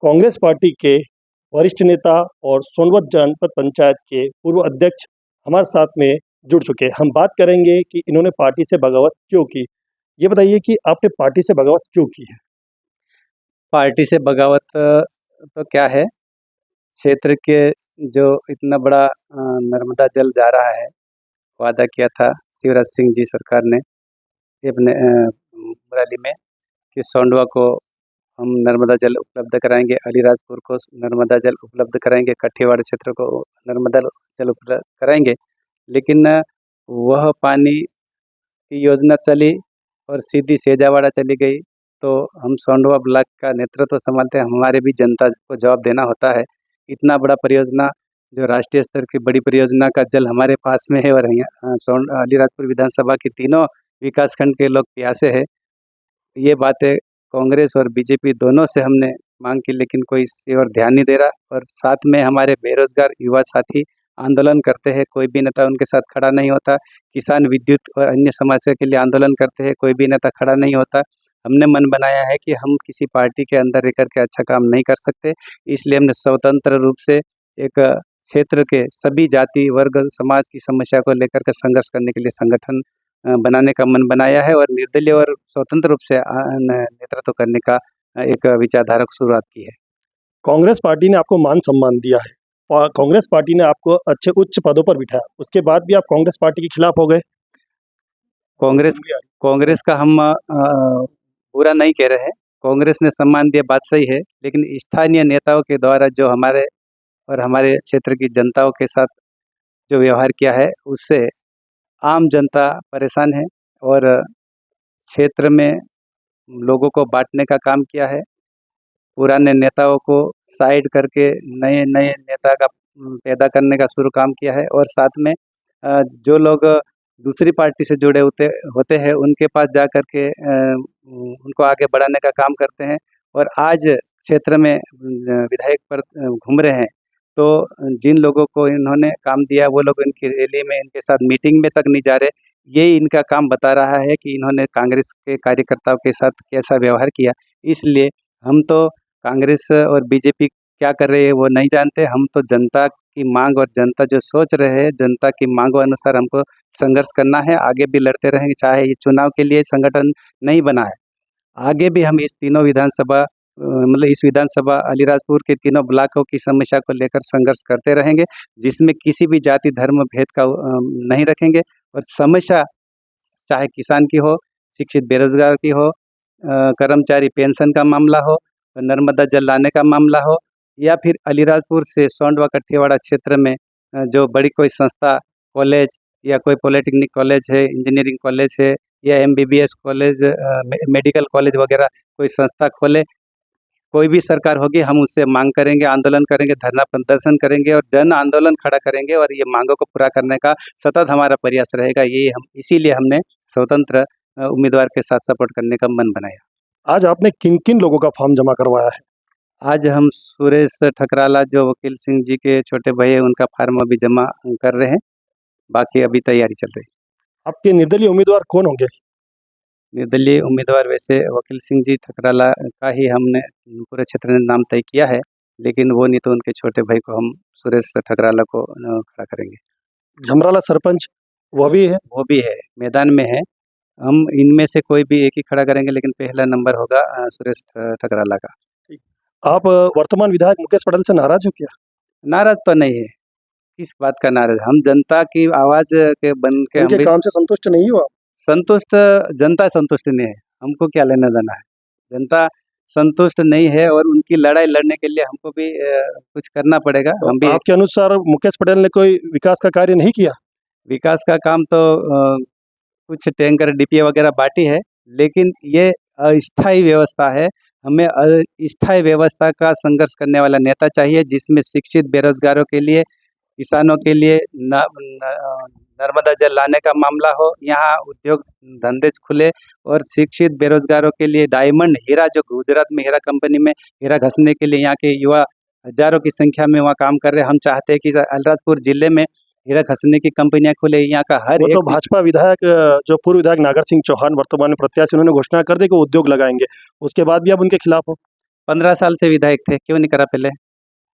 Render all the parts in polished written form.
Congress party के वरिष्ठ नेता और सोनभद्र जनपद पंचायत के पूर्व अध्यक्ष हमारे साथ में जुड़ चुके हैं। हम बात करेंगे कि इन्होंने पार्टी से बगावत क्यों की। ये बताइए कि आपने पार्टी से बगावत क्यों की है? पार्टी से बगावत तो क्या है, क्षेत्र के जो इतना बड़ा नर्मदा जल जा रहा है, वादा किया था शिवराज सिंह जी सरकार ने अपने रैली में कि सोंडवा को हम नर्मदा जल उपलब्ध कराएंगे, अलीराजपुर को नर्मदा जल उपलब्ध कराएंगे, कठियावाड़ क्षेत्र को नर्मदा जल उपलब्ध कराएंगे। लेकिन वह पानी की योजना चली और सीधी सेजावाड़ा चली गई। तो हम सोंडवा ब्लॉक का नेतृत्व संभालते हैं, हमारे भी जनता को जवाब देना होता है। इतना बड़ा परियोजना, जो राष्ट्रीय स्तर की बड़ी परियोजना का जल हमारे पास में है और अलीराजपुर विधानसभा के तीनों विकासखंड के लोग प्यासे हैं। ये बातें कांग्रेस और बीजेपी दोनों से हमने मांग की, लेकिन कोई इस ओर ध्यान नहीं दे रहा। और साथ में हमारे बेरोजगार युवा साथी आंदोलन करते हैं, कोई भी नेता उनके साथ खड़ा नहीं होता। किसान विद्युत और अन्य समस्या के लिए आंदोलन करते हैं, कोई भी नेता खड़ा नहीं होता। हमने मन बनाया है कि हम किसी पार्टी के अंदर रह करके अच्छा काम नहीं कर सकते, इसलिए हमने स्वतंत्र रूप से एक क्षेत्र के सभी जाति वर्ग समाज की समस्या को लेकर के संघर्ष करने के लिए संगठन बनाने का मन बनाया है और निर्दलीय और स्वतंत्र रूप से नेतृत्व करने का एक विचारधारा की शुरुआत की है। कांग्रेस पार्टी ने आपको मान सम्मान दिया है, कांग्रेस पार्टी ने आपको अच्छे उच्च पदों पर बिठाया, उसके बाद भी आप कांग्रेस पार्टी के खिलाफ हो गए। कांग्रेस का हम बुरा नहीं कह रहे हैं, कांग्रेस ने सम्मान दिया, बात सही है। लेकिन स्थानीय नेताओं के द्वारा जो हमारे और हमारे क्षेत्र की जनताओं के साथ जो व्यवहार किया है, उससे आम जनता परेशान है और क्षेत्र में लोगों को बांटने का काम किया है। पुराने नेताओं को साइड करके नए नए नेता का पैदा करने का शुरू काम किया है। और साथ में जो लोग दूसरी पार्टी से जुड़े होते हैं उनके पास जा कर के उनको आगे बढ़ाने का काम करते हैं। और आज क्षेत्र में विधायक पर घूम रहे हैं, तो जिन लोगों को इन्होंने काम दिया वो लोग इनकी रैली में, इनके साथ मीटिंग में तक नहीं जा रहे। यही इनका काम बता रहा है कि इन्होंने कांग्रेस के कार्यकर्ताओं के साथ कैसा व्यवहार किया। इसलिए हम तो कांग्रेस और बीजेपी क्या कर रही है वो नहीं जानते। हम तो जनता की मांग और जनता जो सोच रहे हैं, जनता की मांगों अनुसार हमको संघर्ष करना है, आगे भी लड़ते रहेंगे। चाहे ये चुनाव के लिए संगठन नहीं बना है, आगे भी हम इस तीनों विधानसभा इस विधानसभा अलीराजपुर के तीनों ब्लॉकों की समस्या को लेकर संघर्ष करते रहेंगे, जिसमें किसी भी जाति धर्म भेद का नहीं रखेंगे। और समस्या चाहे किसान की हो, शिक्षित बेरोजगार की हो, कर्मचारी पेंशन का मामला हो, नर्मदा जल लाने का मामला हो, या फिर अलीराजपुर से सोंडवा कठियावाड़ा क्षेत्र में जो बड़ी कोई संस्था, कॉलेज या कोई पॉलिटेक्निक कॉलेज है, इंजीनियरिंग कॉलेज है या MBBS कॉलेज, मेडिकल कॉलेज वगैरह कोई संस्था खोले, कोई भी सरकार होगी, हम उससे मांग करेंगे, आंदोलन करेंगे, धरना प्रदर्शन करेंगे और जन आंदोलन खड़ा करेंगे। और ये मांगों को पूरा करने का सतत हमारा प्रयास रहेगा। इसीलिए हमने स्वतंत्र उम्मीदवार के साथ सपोर्ट करने का मन बनाया। आज आपने किन किन लोगों का फॉर्म जमा करवाया है? आज हम सुरेश ठकराला, जो वकील सिंह जी के छोटे भाई है, उनका फार्म अभी जमा कर रहे हैं, बाकी अभी तैयारी चल रही है। आपके निर्दलीय उम्मीदवार कौन होंगे? निर्दलीय उम्मीदवार वैसे वकील सिंह जी ठकराला का ही हमने पूरे क्षेत्र में नाम तय किया है, लेकिन वो नहीं तो उनके छोटे भाई को हम सुरेश ठकराला को खड़ा करेंगे। झमराला सरपंच वो भी है? वो भी है, मैदान में है। हम इनमें से कोई भी एक ही खड़ा करेंगे, लेकिन पहला नंबर होगा सुरेश ठकराला का। आप वर्तमान विधायक मुकेश पटेल से नाराज हो क्या? नाराज तो नहीं है, किस बात का नाराज? हम जनता की आवाज के बन के उनके काम से संतुष्ट नहीं हो? संतुष्ट, जनता संतुष्ट नहीं है, हमको क्या लेना देना है। जनता संतुष्ट नहीं है और उनकी लड़ाई लड़ने के लिए हमको भी कुछ करना पड़ेगा। तो हम भी आपके अनुसार मुकेश पटेल ने कोई विकास का कार्य नहीं किया? विकास का काम तो कुछ टैंकर डिपिया वगैरह बांटी है, लेकिन ये अस्थायी व्यवस्था है। हमें अस्थायी व्यवस्था का संघर्ष करने वाला नेता चाहिए, जिसमें शिक्षित बेरोजगारों के लिए, किसानों के लिए नर्मदा जल लाने का मामला हो, यहाँ उद्योग धंधे खुले और शिक्षित बेरोजगारों के लिए डायमंड हीरा, जो गुजरात में हीरा कंपनी में हीरा घसने के लिए यहाँ के युवा हजारों की संख्या में वहाँ काम कर रहे हैं। हम चाहते हैं कि अलीराजपुर जिले में हीरा घसने की कंपनियां खुले। यहाँ का हर एक तो भाजपा विधायक, जो पूर्व विधायक नागर सिंह चौहान वर्तमान में प्रत्याशी, उन्होंने घोषणा कर दी कि उद्योग लगाएंगे, उसके बाद भी आप उनके खिलाफ हो? 15 साल से विधायक थे, क्यों नहीं करा पहले?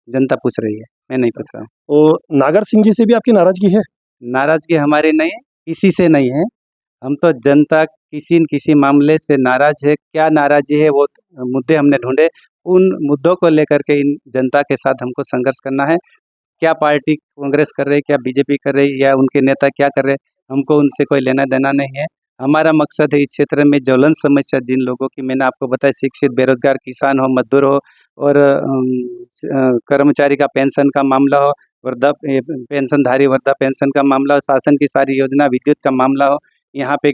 जनता पूछ रही है, मैं नहीं पूछ रहा हूँ। और नागर सिंह जी से भी आपकी नाराजगी है? नाराजगी हमारी नहीं है, किसी से नहीं है। हम तो जनता किसी न किसी मामले से नाराज है। क्या नाराज़ी है वो मुद्दे हमने ढूँढे, उन मुद्दों को लेकर के इन जनता के साथ हमको संघर्ष करना है। क्या पार्टी कांग्रेस कर रही है, क्या बीजेपी कर रही है या उनके नेता क्या कर रहे हैं, हमको उनसे कोई लेना-देना नहीं है। हमारा मकसद है इस क्षेत्र में ज्वलंत समस्या जिन लोगों की मैंने आपको बताया, शिक्षित, बेरोज़गार, किसान हो, मज़दूर हो और कर्मचारी का पेंशन का मामला हो, पेंशनधारी वृद्धा पेंशन का मामला हो, शासन की सारी योजना, विद्युत का मामला हो। यहाँ पे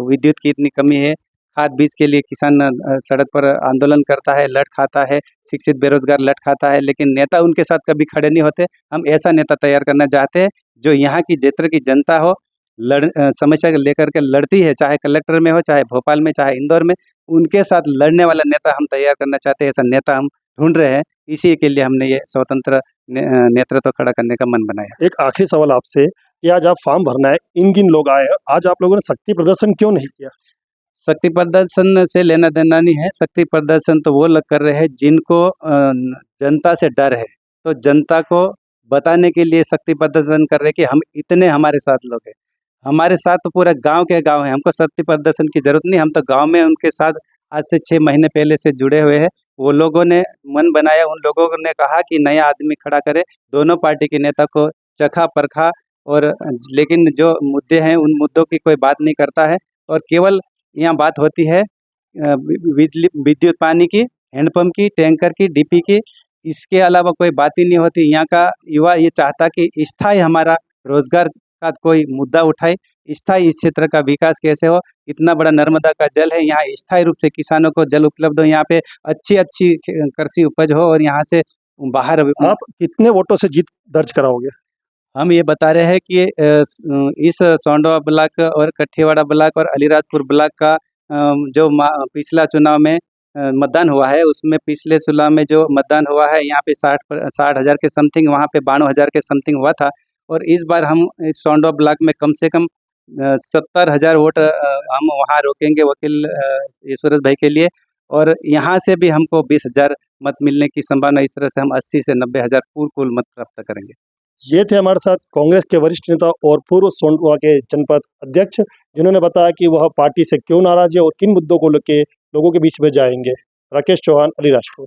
विद्युत की इतनी कमी है, खाद बीज के लिए किसान सड़क पर आंदोलन करता है, लठ खाता है, शिक्षित बेरोज़गार लठ खाता है, लेकिन नेता उनके साथ कभी खड़े नहीं होते। हम ऐसा नेता तैयार करना चाहते हैं, जो यहाँ की क्षेत्र की जनता हो, समस्या को लेकर के लड़ती है, चाहे कलेक्टर में हो, चाहे भोपाल में, चाहे इंदौर में, उनके साथ लड़ने वाला नेता हम तैयार करना चाहते हैं। ऐसा नेता हम ढूँढ रहे हैं, इसी के लिए हमने ये स्वतंत्र नेतृत्व खड़ा करने का मन बनाया। एक आखिरी सवाल आपसे कि आज आप फॉर्म भरना है, इन लोग आए हैं, आज आप लोगों ने शक्ति प्रदर्शन क्यों नहीं किया? शक्ति प्रदर्शन से लेना देना नहीं है। शक्ति प्रदर्शन तो वो लोग कर रहे हैं जिनको जनता से डर है। तो जनता को बताने के लिए शक्ति प्रदर्शन कर रहे हैं कि हम इतने हमारे साथ लोग हैं। हमारे साथ तो पूरा गांव के गांव है, हमको शक्ति प्रदर्शन की ज़रूरत नहीं। हम तो गांव में उनके साथ आज से 6 महीने पहले से जुड़े हुए हैं। वो लोगों ने मन बनाया, उन लोगों ने कहा कि नया आदमी खड़ा करे। दोनों पार्टी के नेता को चखा परखा और लेकिन जो मुद्दे हैं उन मुद्दों की कोई बात नहीं करता है और केवल यहाँ बात होती है बिजली, विद्युत, पानी की, हैंडपंप की, टैंकर की, डीपी की। इसके अलावा कोई बात ही नहीं होती। यहाँ का युवा ये चाहता कि स्थायी हमारा रोजगार का कोई मुद्दा उठाए, स्थायी इस क्षेत्र का विकास कैसे हो। इतना बड़ा नर्मदा का जल है, यहाँ स्थायी रूप से किसानों को जल उपलब्ध हो, यहाँ पे अच्छी कृषि उपज हो और यहाँ से बाहर आप कितने वोटों से जीत दर्ज कराओगे? हम ये बता रहे हैं कि इस सोंडवा ब्लॉक और कठियावाड़ा ब्लॉक और अलीराजपुर ब्लॉक का जो पिछला चुनाव में मतदान हुआ है, उसमें पिछले चुनाव में जो मतदान हुआ है यहाँ पे 60,000 के समथिंग, वहाँ पे 92,000 के समथिंग हुआ था। और इस बार हम इस सोंडवा ब्लॉक में कम से कम 70,000 वोट हम वहाँ रोकेंगे वकील सूरज भाई के लिए। और यहाँ से भी हमको 20,000 मत मिलने की संभावना। इस तरह से हम 80 से 90,000 कुल मत प्राप्त करेंगे। ये थे हमारे साथ कांग्रेस के वरिष्ठ नेता और पूर्व सोंडवा के जनपद अध्यक्ष, जिन्होंने बताया कि वह पार्टी से क्यों नाराज है और किन मुद्दों को लेकर लोगों के बीच में जाएंगे। राकेश चौहान, अलीराजपुर।